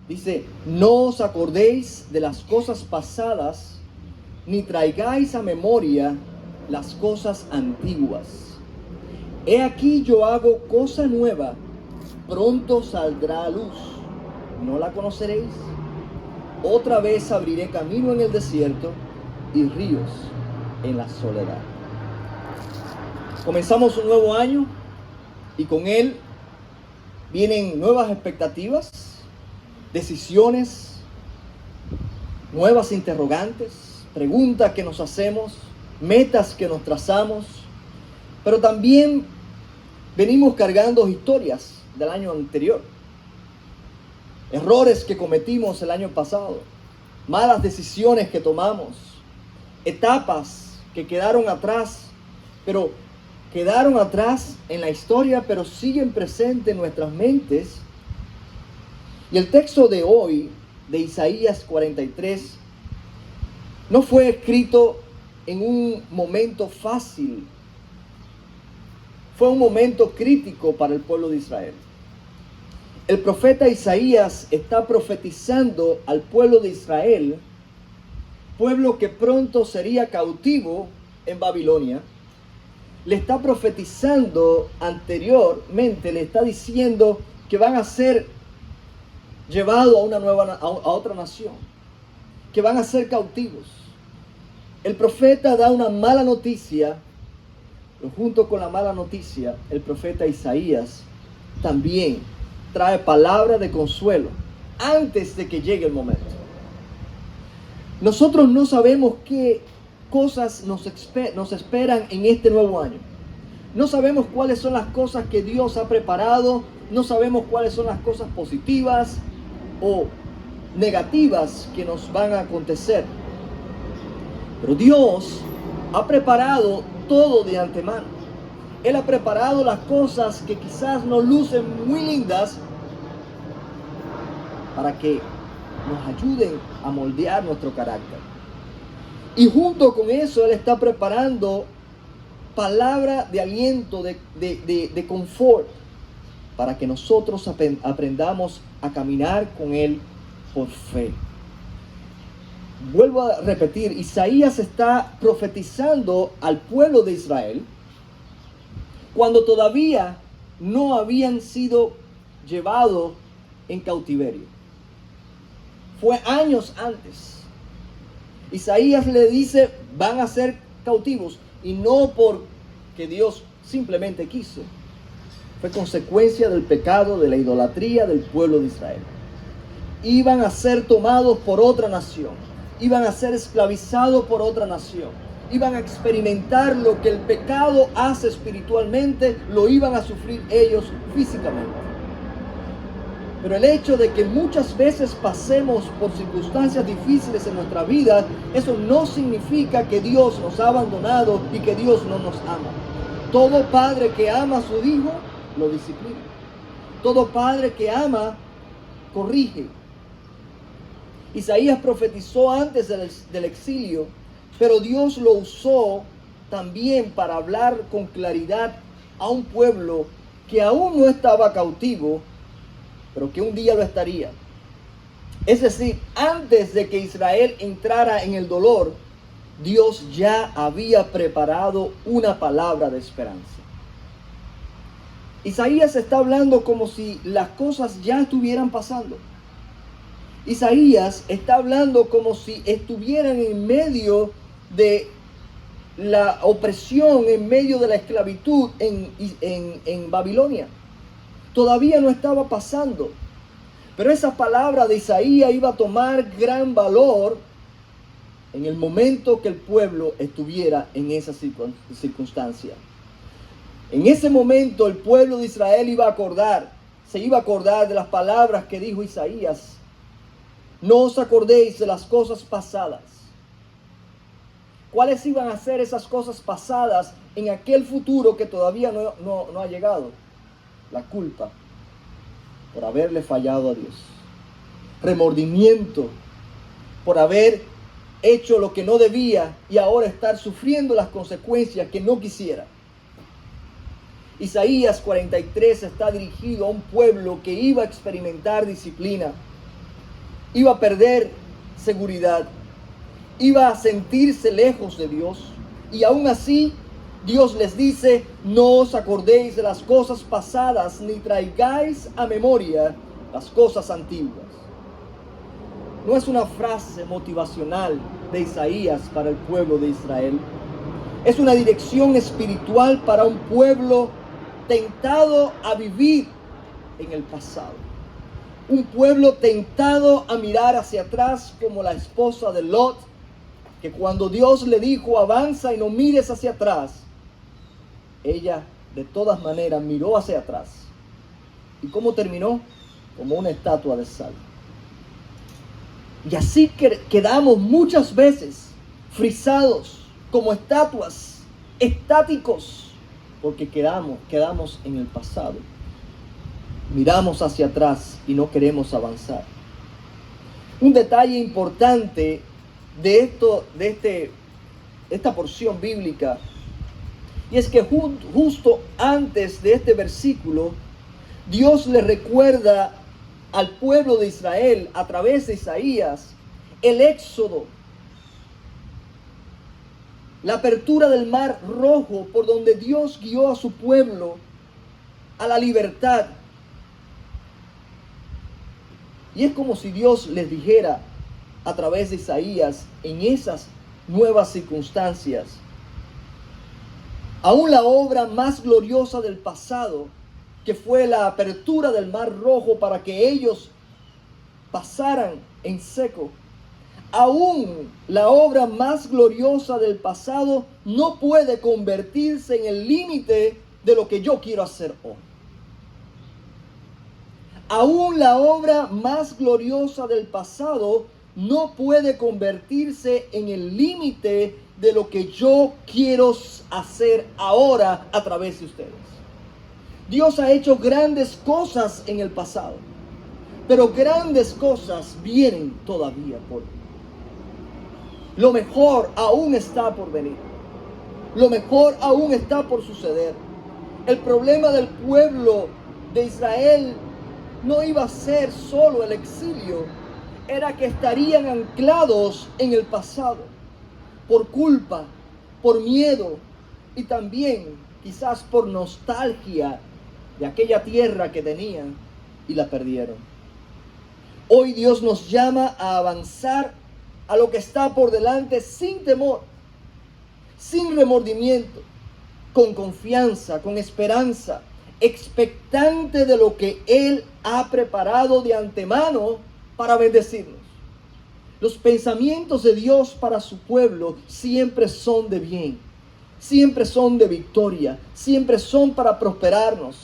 Dice, no os acordéis de las cosas pasadas, ni traigáis a memoria las cosas antiguas. He aquí yo hago cosa nueva, pronto saldrá a luz. ¿No la conoceréis? Otra vez abriré camino en el desierto y ríos en la soledad. Comenzamos un nuevo año y con él vienen nuevas expectativas, decisiones, nuevas interrogantes, preguntas que nos hacemos, metas que nos trazamos, pero también venimos cargando historias del año anterior, errores que cometimos el año pasado, malas decisiones que tomamos, etapas que quedaron atrás, pero quedaron atrás en la historia, pero siguen presentes en nuestras mentes. Y el texto de hoy, de Isaías 43, no fue escrito en un momento fácil. Fue un momento crítico para el pueblo de Israel. El profeta Isaías está profetizando al pueblo de Israel, pueblo que pronto sería cautivo en Babilonia. Le está profetizando anteriormente, le está diciendo que van a ser llevados a otra nación, que van a ser cautivos. El profeta da una mala noticia, pero junto con la mala noticia, el profeta Isaías también trae palabra de consuelo antes de que llegue el momento. Nosotros no sabemos qué cosas nos esperan en este nuevo año. No sabemos cuáles son las cosas que Dios ha preparado, no sabemos cuáles son las cosas positivas o negativas que nos van a acontecer. Pero Dios ha preparado todo de antemano. Él ha preparado las cosas que quizás no lucen muy lindas para que nos ayuden a moldear nuestro carácter. Y junto con eso Él está preparando palabra de aliento, de confort, para que nosotros aprendamos a caminar con Él por fe. Vuelvo a repetir, Isaías está profetizando al pueblo de Israel cuando todavía no habían sido llevados en cautiverio. Fue años antes. Isaías le dice, van a ser cautivos, y no porque Dios simplemente quiso. Fue consecuencia del pecado, de la idolatría del pueblo de Israel. Iban a ser tomados por otra nación. Iban a ser esclavizados por otra nación. Iban a experimentar lo que el pecado hace espiritualmente, lo iban a sufrir ellos físicamente. Pero el hecho de que muchas veces pasemos por circunstancias difíciles en nuestra vida, eso no significa que Dios nos ha abandonado y que Dios no nos ama. Todo padre que ama a su hijo, lo disciplina. Todo padre que ama, corrige. Isaías profetizó antes del exilio, pero Dios lo usó también para hablar con claridad a un pueblo que aún no estaba cautivo, pero que un día lo estaría. Es decir, antes de que Israel entrara en el dolor, Dios ya había preparado una palabra de esperanza. Isaías está hablando como si las cosas ya estuvieran pasando. Isaías está hablando como si estuvieran en medio de la opresión, en medio de la esclavitud en Babilonia. Todavía no estaba pasando. Pero esa palabra de Isaías iba a tomar gran valor en el momento que el pueblo estuviera en esa circunstancia. En ese momento el pueblo de Israel se iba a acordar de las palabras que dijo Isaías. No os acordéis de las cosas pasadas. ¿Cuáles iban a ser esas cosas pasadas en aquel futuro que todavía no ha llegado? La culpa por haberle fallado a Dios. Remordimiento por haber hecho lo que no debía y ahora estar sufriendo las consecuencias que no quisiera. Isaías 43 está dirigido a un pueblo que iba a experimentar disciplina, iba a perder seguridad, iba a sentirse lejos de Dios. Y aún así, Dios les dice: no os acordéis de las cosas pasadas, ni traigáis a memoria las cosas antiguas. No es una frase motivacional de Isaías para el pueblo de Israel. Es una dirección espiritual para un pueblo tentado a vivir en el pasado. Un pueblo tentado a mirar hacia atrás, como la esposa de Lot, que cuando Dios le dijo: avanza y no mires hacia atrás, ella de todas maneras miró hacia atrás. ¿Y cómo terminó? Como una estatua de sal. Y así quedamos muchas veces frisados como estatuas, estáticos, porque quedamos en el pasado. Miramos hacia atrás y no queremos avanzar. Un detalle importante de esta porción bíblica, y es que justo antes de este versículo, Dios le recuerda al pueblo de Israel a través de Isaías el éxodo, la apertura del mar rojo, por donde Dios guió a su pueblo a la libertad. Y es como si Dios les dijera a través de Isaías, en esas nuevas circunstancias: aún la obra más gloriosa del pasado, que fue la apertura del mar rojo para que ellos pasaran en seco, aún la obra más gloriosa del pasado no puede convertirse en el límite de lo que yo quiero hacer hoy. Aún la obra más gloriosa del pasado no puede convertirse en el límite de lo que yo quiero hacer ahora a través de ustedes. Dios ha hecho grandes cosas en el pasado, pero grandes cosas vienen todavía por venir. Lo mejor aún está por venir. Lo mejor aún está por suceder. El problema del pueblo de Israel no iba a ser solo el exilio, era que estarían anclados en el pasado por culpa, por miedo y también quizás por nostalgia de aquella tierra que tenían y la perdieron. Hoy Dios nos llama a avanzar a lo que está por delante sin temor, sin remordimiento, con confianza, con esperanza, expectante de lo que Él ha preparado de antemano para bendecirnos. Los pensamientos de Dios para su pueblo siempre son de bien, siempre son de victoria, siempre son para prosperarnos.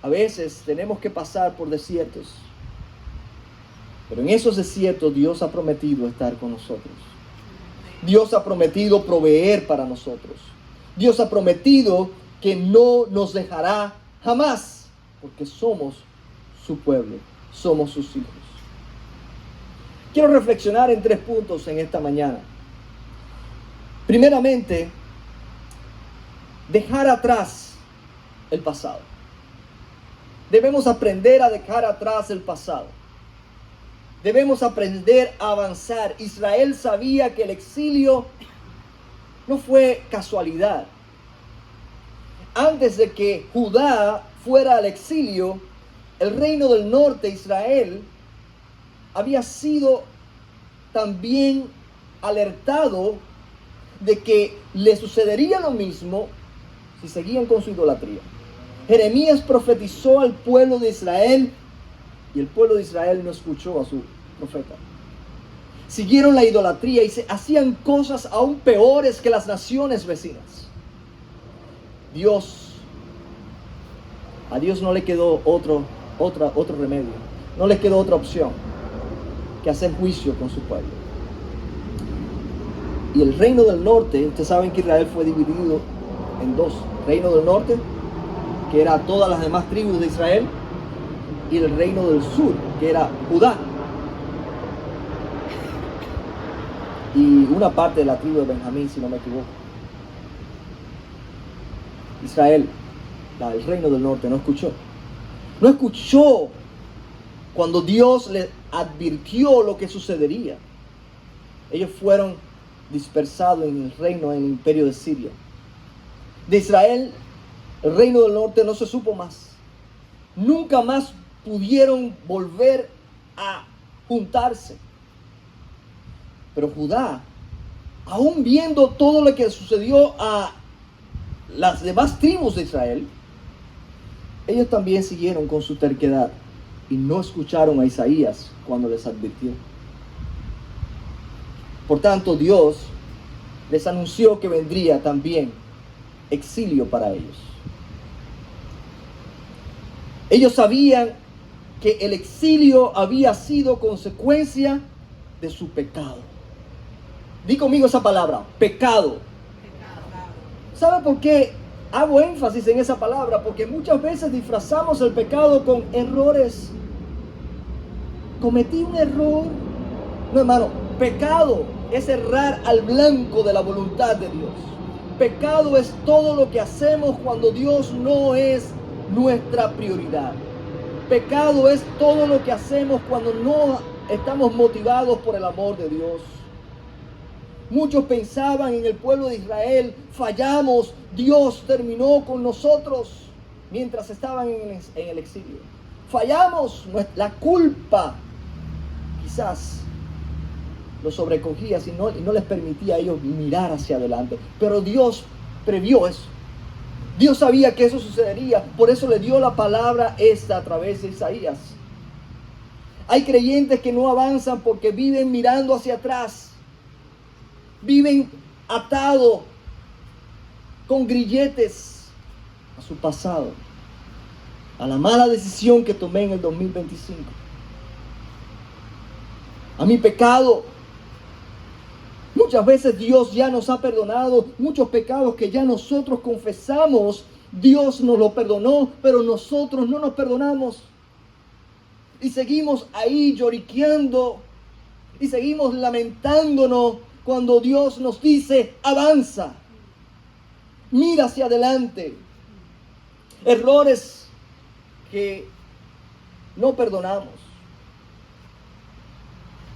A veces tenemos que pasar por desiertos, pero en esos desiertos Dios ha prometido estar con nosotros. Dios ha prometido proveer para nosotros. Dios ha prometido que no nos dejará jamás, porque somos su pueblo, somos sus hijos. Quiero reflexionar en 3 puntos en esta mañana. Primeramente, dejar atrás el pasado. Debemos aprender a dejar atrás el pasado. Debemos aprender a avanzar. Israel sabía que el exilio no fue casualidad. Antes de que Judá fuera al exilio, el reino del norte, Israel, había sido también alertado de que le sucedería lo mismo si seguían con su idolatría. Jeremías profetizó al pueblo de Israel y el pueblo de Israel no escuchó a su profeta. Siguieron la idolatría y se hacían cosas aún peores que las naciones vecinas. A Dios no le quedó otro remedio, no le quedó otra opción que hacer juicio con su pueblo. Y el reino del norte, ustedes saben que Israel fue dividido en 2. Reino del norte, que era todas las demás tribus de Israel, y el reino del sur, que era Judá. Y una parte de la tribu de Benjamín, si no me equivoco. Israel, el reino del norte, no escuchó. No escuchó cuando Dios les advirtió lo que sucedería, ellos fueron dispersados en el reino, en el imperio de Siria. De Israel, el reino del norte no se supo más. Nunca más pudieron volver a juntarse. Pero Judá, aún viendo todo lo que sucedió a las demás tribus de Israel, ellos también siguieron con su terquedad y no escucharon a Isaías cuando les advirtió. Por tanto, Dios les anunció que vendría también exilio para ellos. Ellos sabían que el exilio había sido consecuencia de su pecado. Di conmigo esa palabra, pecado. ¿Sabe por qué hago énfasis en esa palabra? Porque muchas veces disfrazamos el pecado con errores. Cometí un error. No, hermano, pecado es errar al blanco de la voluntad de Dios. Pecado es todo lo que hacemos cuando Dios no es nuestra prioridad. Pecado es todo lo que hacemos cuando no estamos motivados por el amor de Dios. Muchos pensaban en el pueblo de Israel, fallamos, Dios terminó con nosotros mientras estaban en el exilio. Fallamos, la culpa quizás los sobrecogía y no les permitía a ellos mirar hacia adelante. Pero Dios previó eso. Dios sabía que eso sucedería, por eso le dio la palabra esta a través de Isaías. Hay creyentes que no avanzan porque viven mirando hacia atrás. Viven atados con grilletes a su pasado, a la mala decisión que tomé en el 2025, a mi pecado. Muchas veces Dios ya nos ha perdonado muchos pecados que ya nosotros confesamos. Dios nos lo perdonó, pero nosotros no nos perdonamos. Y seguimos ahí lloriqueando y seguimos lamentándonos cuando Dios nos dice, avanza, mira hacia adelante. Errores que no perdonamos,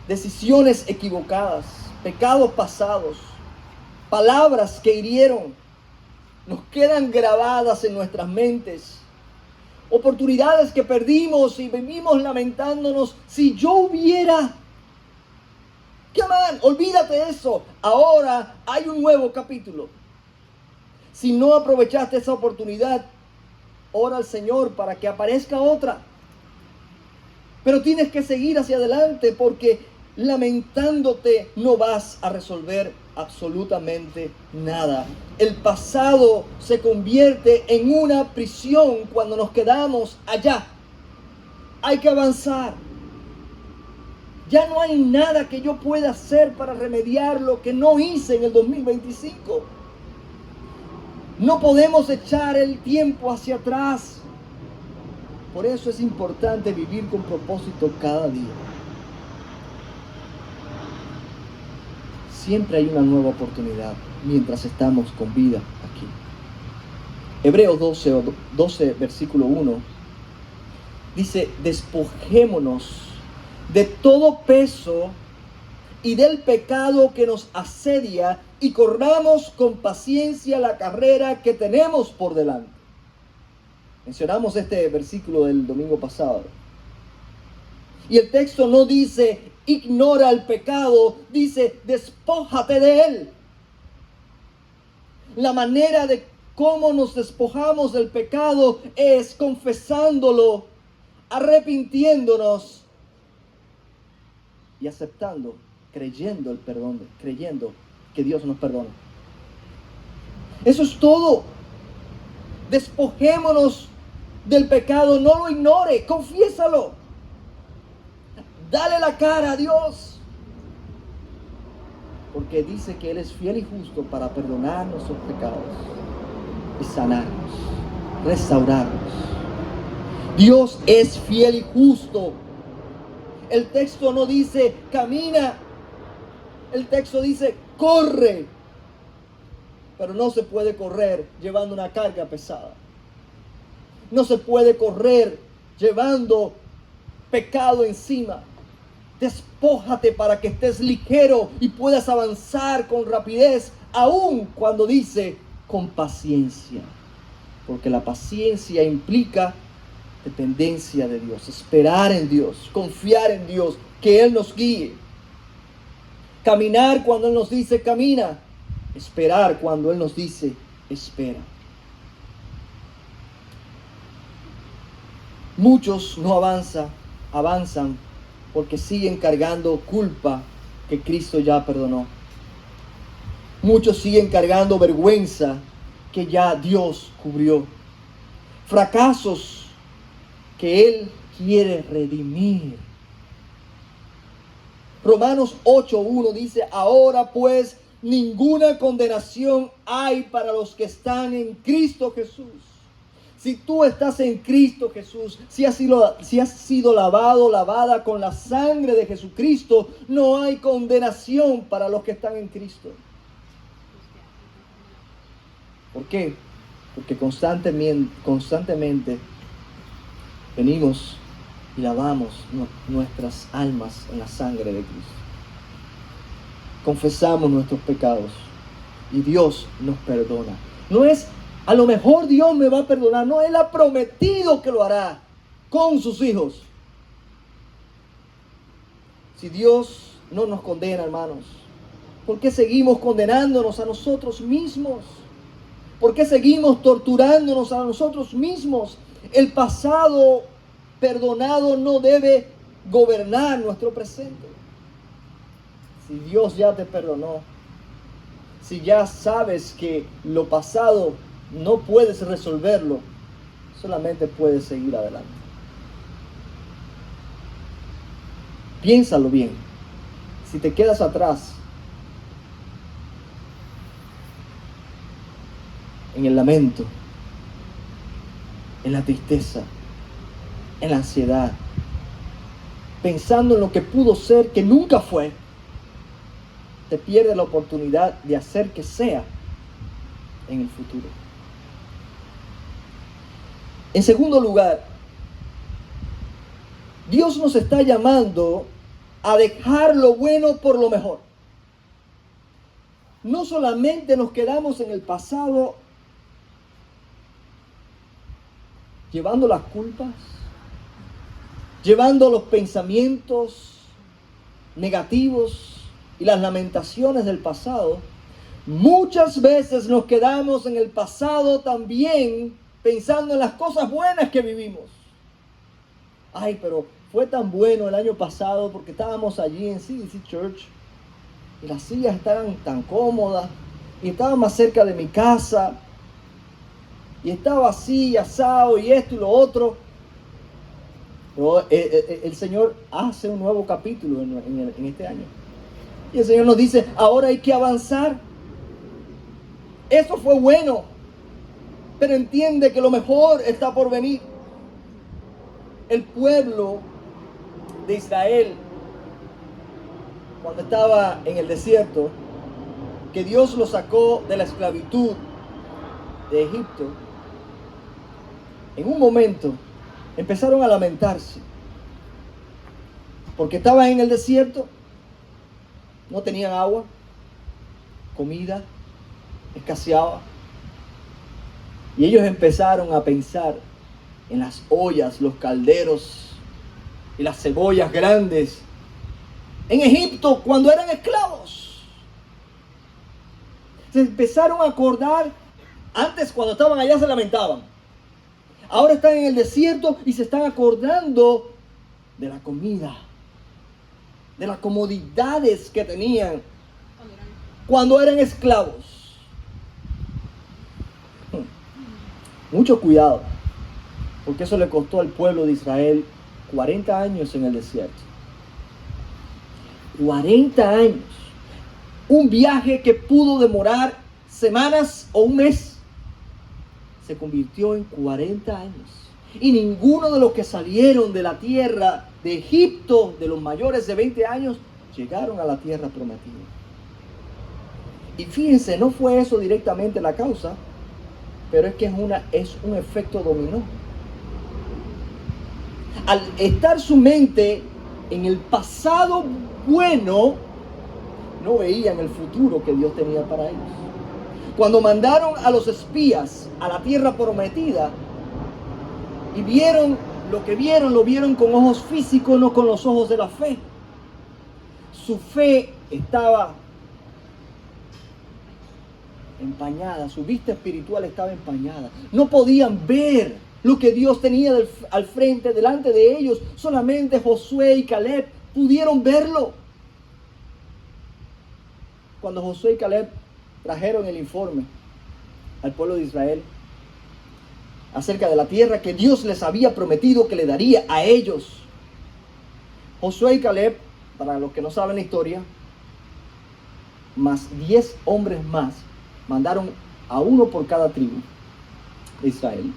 decisiones equivocadas, pecados pasados, palabras que hirieron, nos quedan grabadas en nuestras mentes. Oportunidades que perdimos y vivimos lamentándonos, si yo hubiera... ¿Qué man? Olvídate de eso. Ahora hay un nuevo capítulo. Si no aprovechaste esa oportunidad, ora al Señor para que aparezca otra. Pero tienes que seguir hacia adelante porque lamentándote no vas a resolver absolutamente nada. El pasado se convierte en una prisión cuando nos quedamos allá. Hay que avanzar. Ya no hay nada que yo pueda hacer para remediar lo que no hice en el 2025. No podemos echar el tiempo hacia atrás. Por eso es importante vivir con propósito cada día. Siempre hay una nueva oportunidad mientras estamos con vida aquí. Hebreos 12, versículo 1 dice, despojémonos de todo peso y del pecado que nos asedia y corramos con paciencia la carrera que tenemos por delante. Mencionamos este versículo del domingo pasado. Y el texto no dice ignora el pecado, dice despójate de él. La manera de cómo nos despojamos del pecado es confesándolo, arrepintiéndonos y aceptando, creyendo el perdón, creyendo que Dios nos perdona. Eso es todo. Despojémonos del pecado, no lo ignore, confiésalo. Dale la cara a Dios. Porque dice que Él es fiel y justo para perdonar nuestros pecados y sanarnos, restaurarnos. Dios es fiel y justo. El texto no dice camina. El texto dice corre. Pero no se puede correr llevando una carga pesada. No se puede correr llevando pecado encima. Despójate para que estés ligero y puedas avanzar con rapidez, aun cuando dice con paciencia. Porque la paciencia implica dependencia de Dios, esperar en Dios, confiar en Dios, que Él nos guíe. Caminar cuando Él nos dice camina, esperar cuando Él nos dice espera. Muchos no avanzan porque siguen cargando culpa que Cristo ya perdonó. Muchos siguen cargando vergüenza que ya Dios cubrió. Fracasos que Él quiere redimir. Romanos 8:1 dice, ahora pues ninguna condenación hay para los que están en Cristo Jesús. Si tú estás en Cristo Jesús, si has sido lavada con la sangre de Jesucristo, no hay condenación para los que están en Cristo. ¿Por qué? Porque constantemente venimos y lavamos nuestras almas en la sangre de Cristo. Confesamos nuestros pecados y Dios nos perdona. No es, a lo mejor Dios me va a perdonar. No, Él ha prometido que lo hará con sus hijos. Si Dios no nos condena, hermanos, ¿por qué seguimos condenándonos a nosotros mismos? ¿Por qué seguimos torturándonos a nosotros mismos? El pasado perdonado no debe gobernar nuestro presente. Si Dios ya te perdonó, si ya sabes que lo pasado no puedes resolverlo, solamente puedes seguir adelante. Piénsalo bien. Si te quedas atrás en el lamento, en la tristeza, en la ansiedad, pensando en lo que pudo ser que nunca fue, te pierdes la oportunidad de hacer que sea en el futuro. En segundo lugar, Dios nos está llamando a dejar lo bueno por lo mejor. No solamente nos quedamos en el pasado llevando las culpas, llevando los pensamientos negativos y las lamentaciones del pasado. Muchas veces nos quedamos en el pasado también pensando en las cosas buenas que vivimos. Ay, pero fue tan bueno el año pasado porque estábamos allí en CDC Church y las sillas estaban tan cómodas y estaba más cerca de mi casa y estaba así, asado y esto y lo otro. Pero el Señor hace un nuevo capítulo en este año. Y el Señor nos dice, ahora hay que avanzar. Eso fue bueno, pero entiende que lo mejor está por venir. El pueblo de Israel, cuando estaba en el desierto, que Dios lo sacó de la esclavitud de Egipto, en un momento empezaron a lamentarse, porque estaban en el desierto, no tenían agua, comida, escaseaba. Y ellos empezaron a pensar en las ollas, los calderos y las cebollas grandes en Egipto cuando eran esclavos. Se empezaron a acordar, antes cuando estaban allá se lamentaban. Ahora están en el desierto y se están acordando de la comida, de las comodidades que tenían cuando eran esclavos. Mucho cuidado, porque eso le costó al pueblo de Israel 40 años en el desierto. 40 años. Un viaje que pudo demorar semanas o un mes se convirtió en 40 años. Y ninguno de los que salieron de la tierra de Egipto, de los mayores de 20 años, llegaron a la tierra prometida. Y fíjense, no fue eso directamente la causa, pero es que es un efecto dominó. Al estar su mente en el pasado bueno, no veían el futuro que Dios tenía para ellos. Cuando mandaron a los espías a la tierra prometida y vieron lo que vieron, lo vieron con ojos físicos, no con los ojos de la fe. Su fe estaba empañada, su vista espiritual estaba empañada. No podían ver lo que Dios tenía al frente, delante de ellos. Solamente Josué y Caleb pudieron verlo. Cuando Josué y Caleb trajeron el informe al pueblo de Israel acerca de la tierra que Dios les había prometido que le daría a ellos, Josué y Caleb, para los que no saben la historia, más 10 hombres más, mandaron a uno por cada tribu de Israel.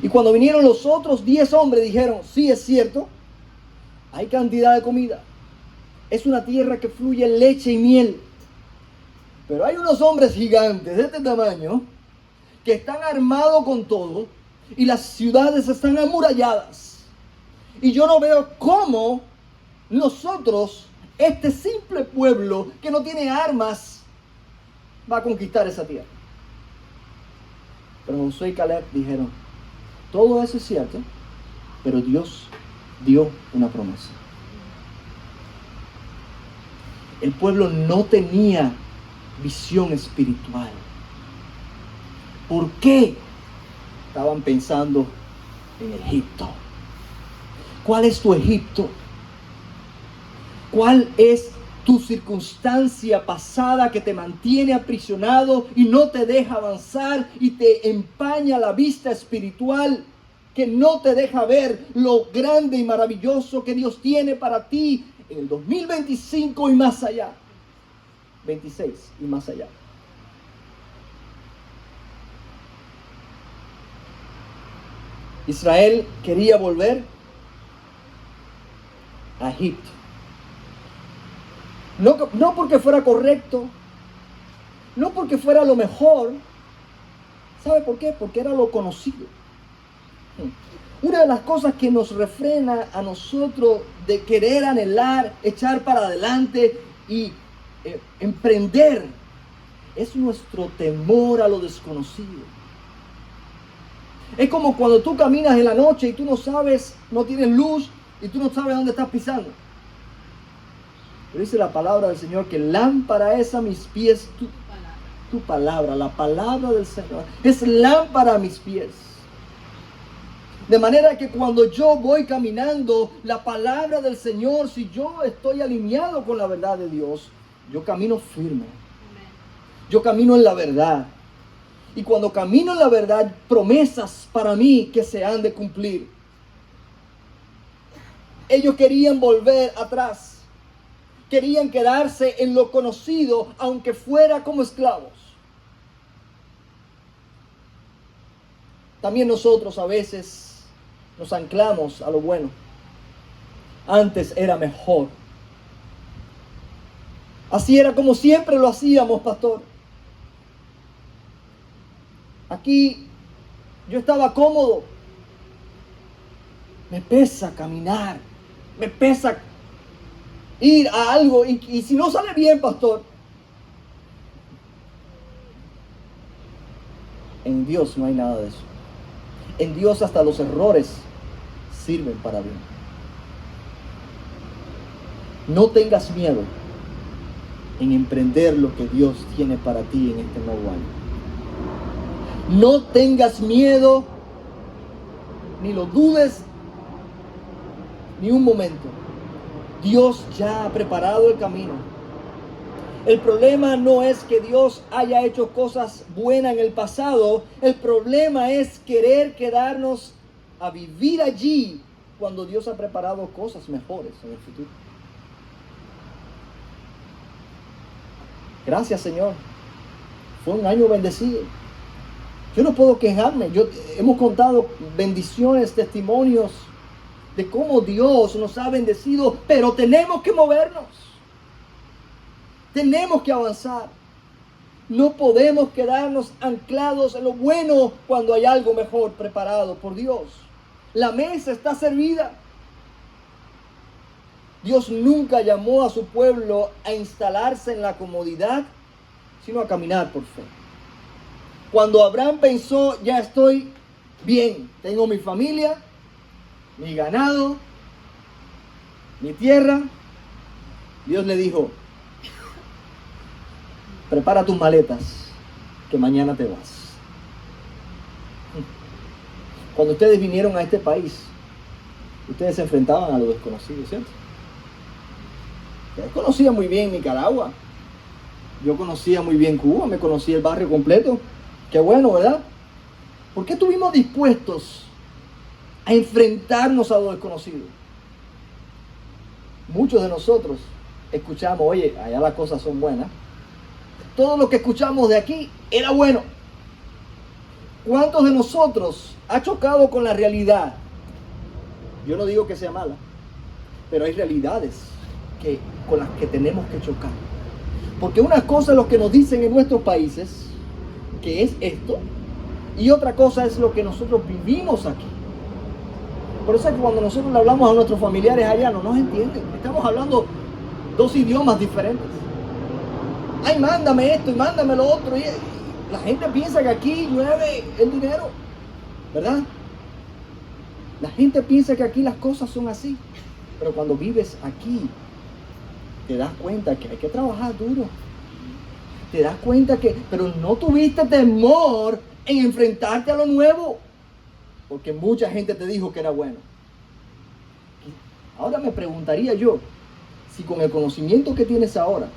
Y cuando vinieron los otros 10 hombres, dijeron: sí, es cierto, hay cantidad de comida, es una tierra que fluye leche y miel, pero hay unos hombres gigantes de este tamaño que están armados con todo y las ciudades están amuralladas. Y yo no veo cómo nosotros, este simple pueblo que no tiene armas, va a conquistar esa tierra. Pero Josué y Caleb dijeron: todo eso es cierto, pero Dios dio una promesa. El pueblo no tenía visión espiritual. ¿Por qué? Estaban pensando en Egipto. ¿Cuál es tu Egipto? ¿Cuál es tu circunstancia pasada que te mantiene aprisionado y no te deja avanzar y te empaña la vista espiritual, que no te deja ver lo grande y maravilloso que Dios tiene para ti en el 2025 y más allá? 26 y más allá. Israel quería volver a Egipto. No porque fuera correcto, no porque fuera lo mejor. ¿Sabe por qué? Porque era lo conocido. Una de las cosas que nos refrena a nosotros de querer anhelar, echar para adelante y emprender es nuestro temor a lo desconocido. Es como cuando tú caminas en la noche y tú no sabes, no tienes luz y tú no sabes dónde estás pisando. Pero dice la palabra del Señor que lámpara es a mis pies tu palabra, la palabra del Señor es lámpara a mis pies. De manera que cuando yo voy caminando, la palabra del Señor, si yo estoy alineado con la verdad de Dios, yo camino firme. Yo camino en la verdad. Y cuando camino en la verdad, promesas para mí que se han de cumplir. Ellos querían volver atrás. Querían quedarse en lo conocido, aunque fuera como esclavos. También nosotros a veces nos anclamos a lo bueno. Antes era mejor. Así era como siempre lo hacíamos, pastor. Aquí yo estaba cómodo. Me pesa caminar. Me pesa ir a algo. Y si no sale bien, pastor. En Dios no hay nada de eso. En Dios hasta los errores sirven para bien. No tengas miedo en emprender lo que Dios tiene para ti en este nuevo año. No tengas miedo, ni lo dudes ni un momento. Dios ya ha preparado el camino. El problema no es que Dios haya hecho cosas buenas en el pasado. El problema es querer quedarnos a vivir allí cuando Dios ha preparado cosas mejores en el futuro. Gracias, Señor. Fue un año bendecido. Yo no puedo quejarme. Hemos contado bendiciones, testimonios de cómo Dios nos ha bendecido, pero tenemos que movernos. Tenemos que avanzar. No podemos quedarnos anclados en lo bueno cuando hay algo mejor preparado por Dios. La mesa está servida. Dios nunca llamó a su pueblo a instalarse en la comodidad, sino a caminar por fe. Cuando Abraham pensó, ya estoy bien, tengo mi familia, mi ganado, mi tierra, Dios le dijo, prepara tus maletas, que mañana te vas. Cuando ustedes vinieron a este país, ustedes se enfrentaban a lo desconocido, ¿cierto? Ustedes conocían muy bien Nicaragua. Yo conocía muy bien Cuba, me conocía el barrio completo. Qué bueno, ¿verdad? ¿Por qué estuvimos dispuestos a enfrentarnos a lo desconocido? Muchos de nosotros escuchamos, oye, allá las cosas son buenas. Todo lo que escuchamos de aquí era bueno. ¿Cuántos de nosotros ha chocado con la realidad? Yo no digo que sea mala, pero hay realidades con las que tenemos que chocar. Porque una cosa es lo que nos dicen en nuestros países, que es esto, y otra cosa es lo que nosotros vivimos aquí. Por eso es que cuando nosotros le hablamos a nuestros familiares allá, no nos entienden. Estamos hablando dos idiomas diferentes. Ay, mándame esto y mándame lo otro. Y la gente piensa que aquí llueve el dinero, ¿verdad? La gente piensa que aquí las cosas son así. Pero cuando vives aquí, te das cuenta que hay que trabajar duro. Te das cuenta que, pero no tuviste temor en enfrentarte a lo nuevo. Porque mucha gente te dijo que era bueno. Ahora me preguntaría yo, si con el conocimiento que tienes ahora,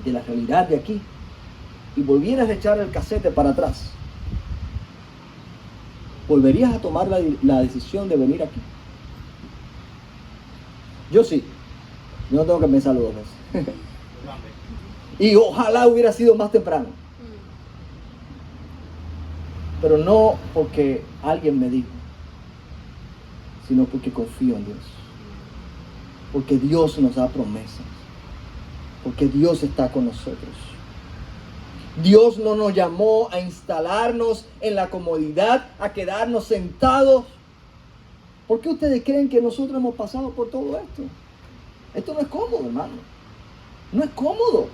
de la realidad de aquí, y volvieras a echar el casete para atrás, ¿volverías a tomar la decisión de venir aquí? Yo sí. Yo no tengo que pensarlo dos veces. Y ojalá hubiera sido más temprano. Pero no porque alguien me dijo, sino porque confío en Dios. Porque Dios nos da promesas. Porque Dios está con nosotros. Dios no nos llamó a instalarnos en la comodidad, a quedarnos sentados. ¿Por qué ustedes creen que nosotros hemos pasado por todo esto? Esto no es cómodo, hermano. No es cómodo.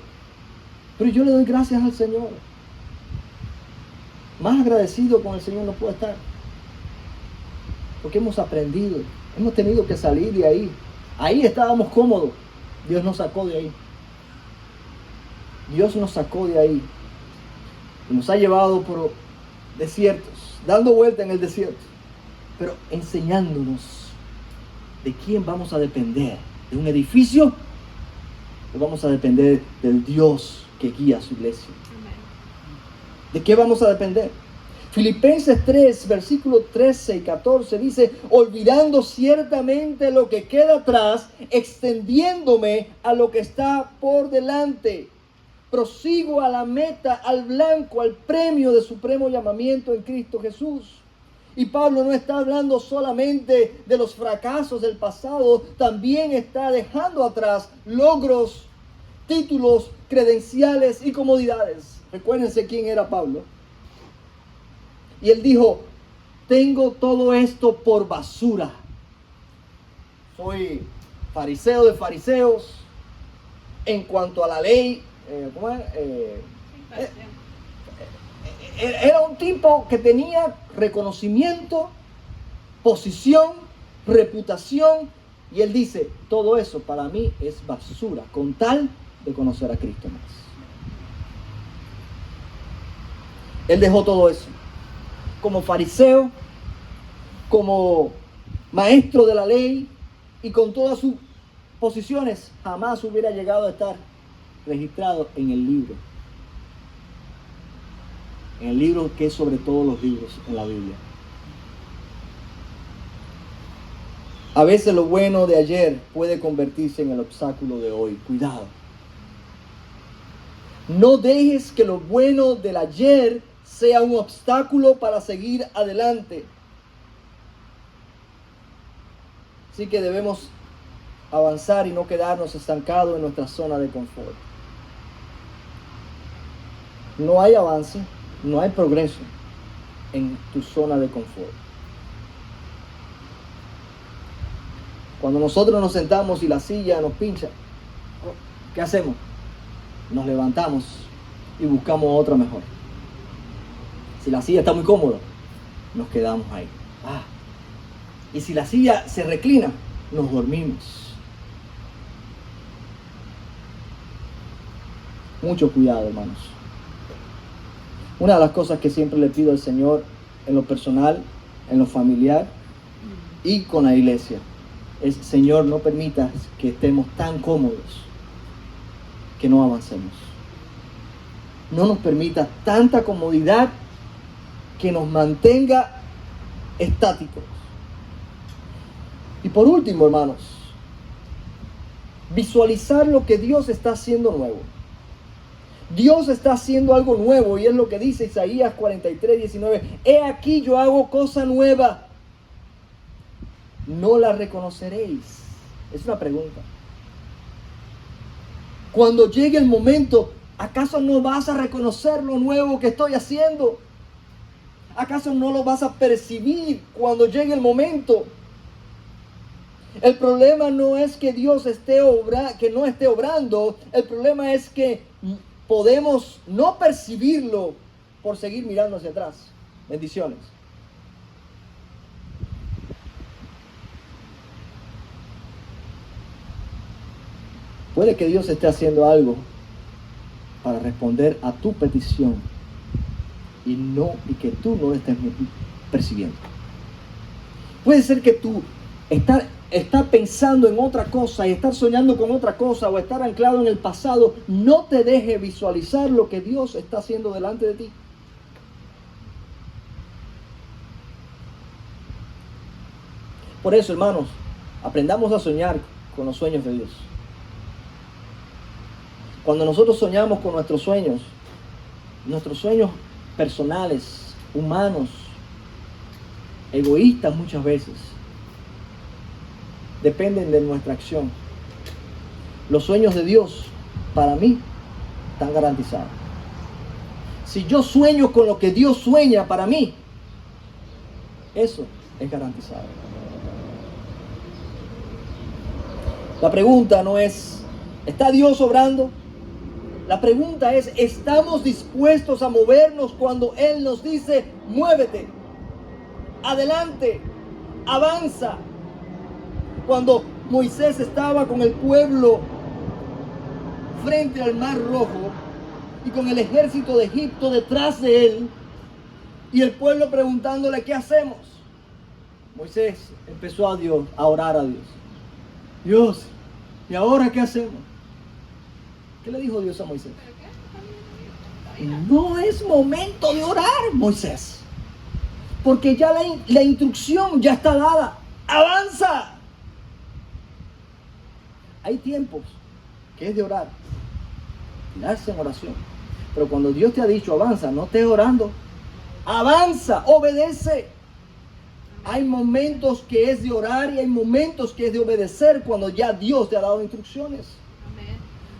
Pero yo le doy gracias al Señor. Más agradecido con el Señor no puedo estar. Porque hemos aprendido. Hemos tenido que salir de ahí. Ahí estábamos cómodos. Dios nos sacó de ahí. Dios nos sacó de ahí. Y nos ha llevado por desiertos. Dando vuelta en el desierto. Pero enseñándonos de quién vamos a depender. ¿De un edificio? ¿O vamos a depender del Dios que guía a su iglesia? ¿De qué vamos a depender? Filipenses 3, versículos 13 y 14 dice, olvidando ciertamente lo que queda atrás, extendiéndome a lo que está por delante. Prosigo a la meta, al blanco, al premio de supremo llamamiento en Cristo Jesús. Y Pablo no está hablando solamente de los fracasos del pasado, también está dejando atrás logros, títulos, credenciales y comodidades. Recuérdense quién era Pablo. Y él dijo, tengo todo esto por basura. Soy fariseo de fariseos. En cuanto a la ley, era un tipo que tenía reconocimiento, posición, reputación. Y él dice, todo eso para mí es basura, con tal de conocer a Cristo más. Él dejó todo eso. Como fariseo, como maestro de la ley y con todas sus posiciones, jamás hubiera llegado a estar registrado en el libro. En el libro que es sobre todos los libros en la Biblia. A veces lo bueno de ayer puede convertirse en el obstáculo de hoy. Cuidado. No dejes que lo bueno del ayer sea un obstáculo para seguir adelante. Así que debemos avanzar y no quedarnos estancados en nuestra zona de confort. No hay avance, no hay progreso en tu zona de confort. Cuando nosotros nos sentamos y la silla nos pincha, ¿qué hacemos? Nos levantamos y buscamos otra mejor. Si la silla está muy cómoda, nos quedamos ahí. Y si la silla se reclina, nos dormimos. Mucho cuidado, hermanos. Una de las cosas que siempre le pido al Señor en lo personal, en lo familiar y con la iglesia es: Señor, no permitas que estemos tan cómodos que no avancemos. No nos permitas tanta comodidad que nos mantenga estáticos. Y por último, hermanos, visualizar lo que Dios está haciendo nuevo. Dios está haciendo algo nuevo, y es lo que dice Isaías 43:19. He aquí yo hago cosa nueva. ¿No la reconoceréis? Es una pregunta. Cuando llegue el momento, ¿acaso no vas a reconocer lo nuevo que estoy haciendo? ¿Acaso no lo vas a percibir cuando llegue el momento? El problema no es que Dios que no esté obrando. El problema es que podemos no percibirlo por seguir mirando hacia atrás. Bendiciones. Puede que Dios esté haciendo algo para responder a tu petición y que tú no lo estés percibiendo. Puede ser que tú estar pensando en otra cosa y estar soñando con otra cosa o estar anclado en el pasado no te deje visualizar lo que Dios está haciendo delante de ti. Por eso, hermanos, aprendamos a soñar con los sueños de Dios. Cuando nosotros soñamos con nuestros sueños personales, humanos, egoístas muchas veces, dependen de nuestra acción. Los sueños de Dios, para mí, están garantizados. Si yo sueño con lo que Dios sueña para mí, eso es garantizado. La pregunta no es, ¿está Dios obrando? La pregunta es, ¿estamos dispuestos a movernos cuando Él nos dice, muévete, adelante, avanza? Cuando Moisés estaba con el pueblo frente al Mar Rojo y con el ejército de Egipto detrás de él, y el pueblo preguntándole, ¿qué hacemos? Moisés empezó a orar a Dios. Dios, ¿y ahora qué hacemos? ¿Qué le dijo Dios a Moisés? No es momento de orar, Moisés, porque ya la instrucción ya está dada. ¡Avanza! Hay tiempos que es de orar, tirarse en oración. Pero cuando Dios te ha dicho avanza, no estés orando. Avanza, obedece. Hay momentos que es de orar y hay momentos que es de obedecer cuando ya Dios te ha dado instrucciones.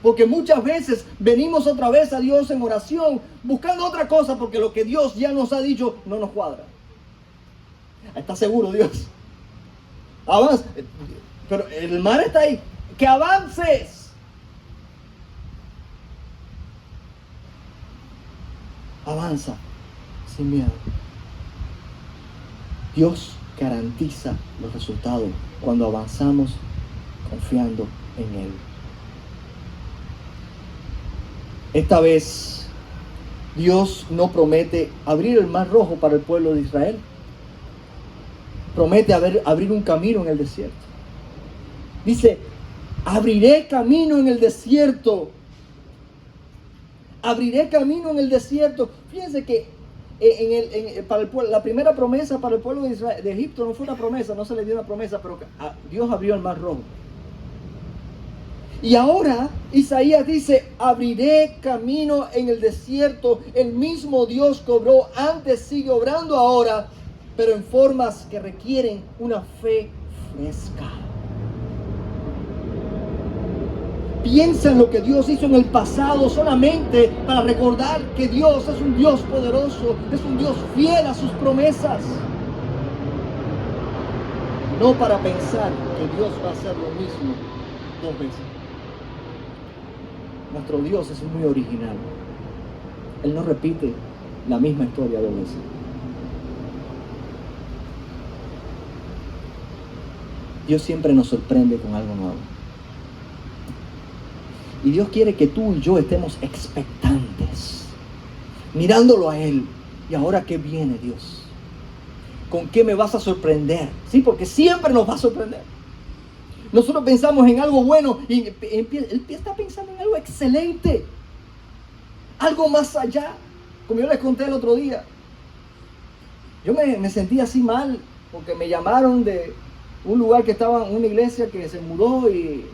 Porque muchas veces venimos otra vez a Dios en oración buscando otra cosa porque lo que Dios ya nos ha dicho no nos cuadra. ¿Estás seguro, Dios? Avanza. Pero el mar está ahí. ¡Que avances! Avanza sin miedo. Dios garantiza los resultados cuando avanzamos confiando en Él. Esta vez, Dios no promete abrir el Mar Rojo para el pueblo de Israel. Promete abrir un camino en el desierto. Dice, abriré camino en el desierto. Abriré camino en el desierto. Fíjense que para el pueblo, la primera promesa para el pueblo de Egipto no fue una promesa, no se le dio una promesa, pero Dios abrió el Mar Rojo. Y ahora Isaías dice, abriré camino en el desierto. El mismo Dios que obró antes sigue obrando ahora, pero en formas que requieren una fe fresca. Piensa en lo que Dios hizo en el pasado solamente para recordar que Dios es un Dios poderoso, es un Dios fiel a sus promesas. no para pensar que Dios va a hacer lo mismo 2 veces. Nuestro Dios es muy original. Él no repite la misma historia 2 veces. Dios siempre nos sorprende con algo nuevo. Y Dios quiere que tú y yo estemos expectantes, mirándolo a Él. ¿Y ahora qué viene, Dios? ¿Con qué me vas a sorprender? Sí, porque siempre nos va a sorprender. Nosotros pensamos en algo bueno y Él está pensando en algo excelente. Algo más allá. Como yo les conté el otro día. Yo me sentí así mal porque me llamaron de un lugar que estaba en una iglesia que se mudó y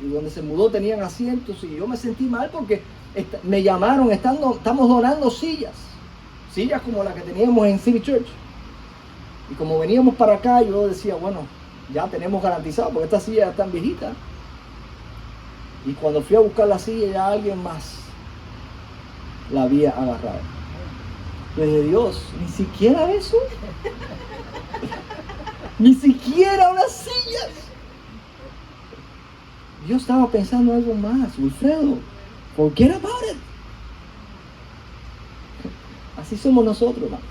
donde se mudó tenían asientos y yo me sentí mal porque me llamaron, estamos donando sillas como las que teníamos en City Church. Y como veníamos para acá, yo decía, bueno, ya tenemos garantizado porque estas sillas están viejitas. Y cuando fui a buscar la silla, ya alguien más la había agarrado. Yo dije, Dios, ni siquiera eso. Ni siquiera unas sillas. Dios estaba pensando algo más. Wilfredo, forget about it. Así somos nosotros, hermanos.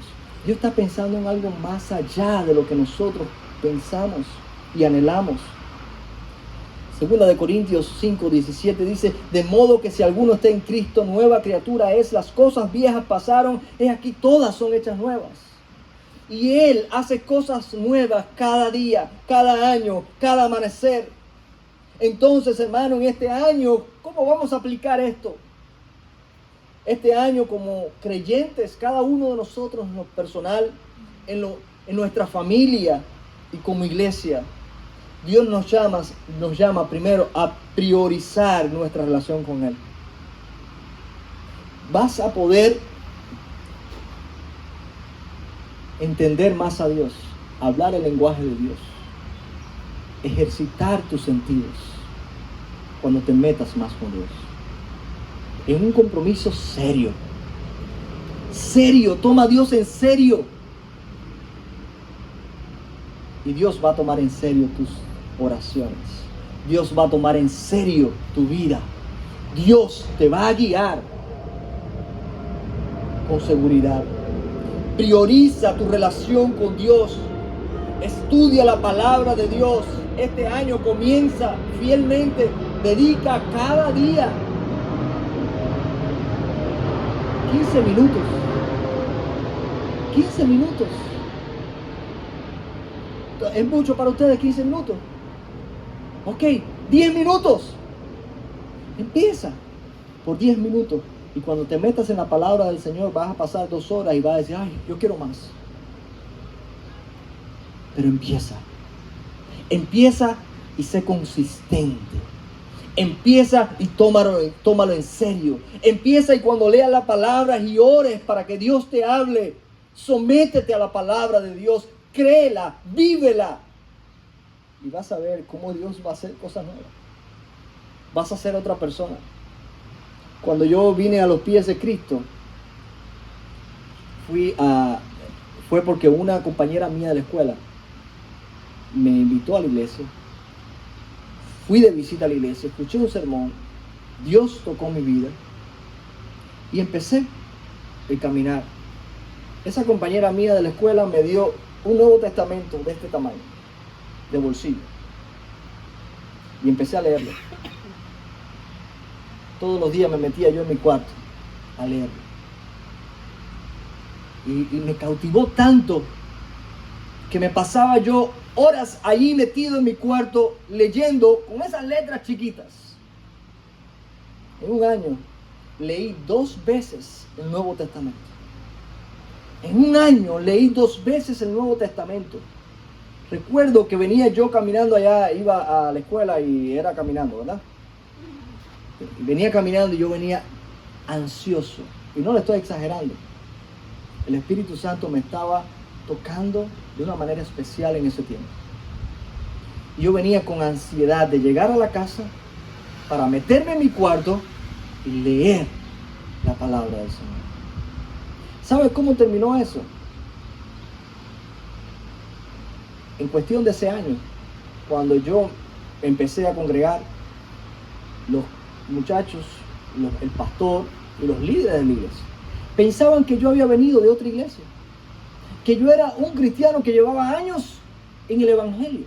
Dios está pensando en algo más allá de lo que nosotros pensamos y anhelamos. Segunda de Corintios 5:17 dice, de modo que si alguno está en Cristo, nueva criatura es, las cosas viejas pasaron, he aquí todas son hechas nuevas. Y Él hace cosas nuevas cada día, cada año, cada amanecer. Entonces, hermano, en este año, ¿cómo vamos a aplicar esto? Este año como creyentes, cada uno de nosotros en lo personal, en nuestra familia y como iglesia, Dios nos llama primero a priorizar nuestra relación con Él. Vas a poder entender más a Dios, hablar el lenguaje de Dios, ejercitar tus sentidos cuando te metas más con Dios. En un compromiso serio. Serio, toma a Dios en serio. Y Dios va a tomar en serio tus oraciones. Dios va a tomar en serio tu vida. Dios te va a guiar con seguridad. Prioriza tu relación con Dios. Estudia la palabra de Dios. Este año comienza fielmente. Dedica cada día 15 minutos. 15 minutos. ¿Es mucho para ustedes 15 minutos? Ok, 10 minutos. Empieza por 10 minutos. Y cuando te metas en la palabra del Señor vas a pasar 2 horas y vas a decir, ay, yo quiero más. Pero empieza. Empieza y sé consistente. Empieza y tómalo en serio. Empieza y cuando leas la palabra y ores para que Dios te hable, sométete a la palabra de Dios, créela, vívela. Y vas a ver cómo Dios va a hacer cosas nuevas. Vas a ser otra persona. Cuando yo vine a los pies de Cristo, fue porque una compañera mía de la escuela me invitó a la iglesia. Fui de visita a la iglesia, escuché un sermón, Dios tocó mi vida y empecé el caminar. Esa compañera mía de la escuela me dio un Nuevo Testamento de este tamaño, de bolsillo, y empecé a leerlo. Todos los días me metía yo en mi cuarto a leerlo. Y me cautivó tanto que me pasaba yo horas allí metido en mi cuarto leyendo con esas letras chiquitas. En un año leí 2 veces el Nuevo Testamento. En un año leí 2 veces el Nuevo Testamento. Recuerdo que venía yo caminando allá, iba a la escuela y era caminando, ¿verdad? Y venía caminando y yo venía ansioso. Y no le estoy exagerando. El Espíritu Santo me estaba tocando de una manera especial en ese tiempo. Y yo venía con ansiedad de llegar a la casa para meterme en mi cuarto y leer la palabra del Señor. ¿Sabes cómo terminó eso? en cuestión de ese año, cuando yo empecé a congregar, los muchachos, el pastor y los líderes de la iglesia pensaban que yo había venido de otra iglesia, que yo era un cristiano que llevaba años en el evangelio.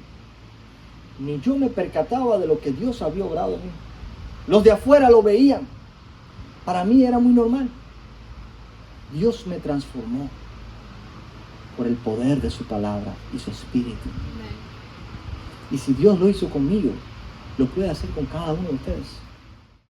Ni yo me percataba de lo que Dios había obrado en mí. Los de afuera lo veían. Para mí era muy normal. Dios me transformó por el poder de su palabra y su espíritu. Y si Dios lo hizo conmigo, lo puede hacer con cada uno de ustedes.